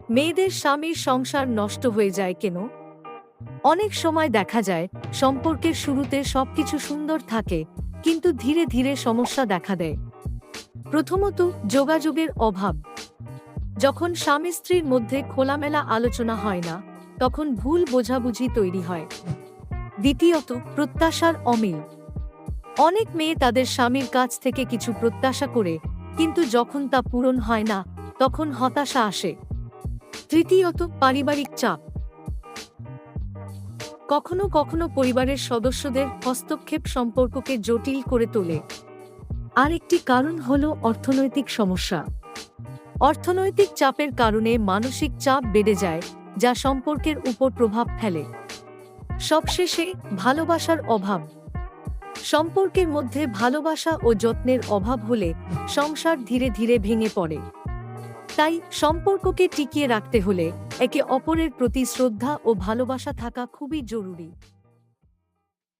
মেয়েদের স্বামীর সংসার নষ্ট হয়ে যায় কেন? অনেক সময় দেখা যায় সম্পর্কের শুরুতে সবকিছু সুন্দর থাকে, কিন্তু ধীরে ধীরে সমস্যা দেখা দেয়। প্রথমত, যোগাযোগের অভাব। যখন স্বামী স্ত্রীর মধ্যে খোলামেলা আলোচনা হয় না, তখন ভুল বোঝাবুঝি তৈরি হয়। দ্বিতীয়ত, প্রত্যাশার অমিল। অনেক মেয়ে তাদের স্বামীর কাছ থেকে কিছু প্রত্যাশা করে, কিন্তু যখন তা পূরণ হয় না, তখন হতাশা আসে। তৃতীয়ত, পারিবারিক চাপ। কখনো কখনো পরিবারের সদস্যদের হস্তক্ষেপ সম্পর্ককে জটিল করে তোলে। আরেকটি কারণ হল অর্থনৈতিক সমস্যা। অর্থনৈতিক চাপের কারণে মানসিক চাপ বেড়ে যায়, যা সম্পর্কের উপর প্রভাব ফেলে। সবশেষে, ভালোবাসার অভাব। সম্পর্কের মধ্যে ভালোবাসা ও যত্নের অভাব হলে সংসার ধীরে ধীরে ভেঙে পড়ে। তাই সম্পর্ককে টিকিয়ে রাখতে হলে একে অপরের প্রতি শ্রদ্ধা ও ভালোবাসা থাকা খুবই জরুরি।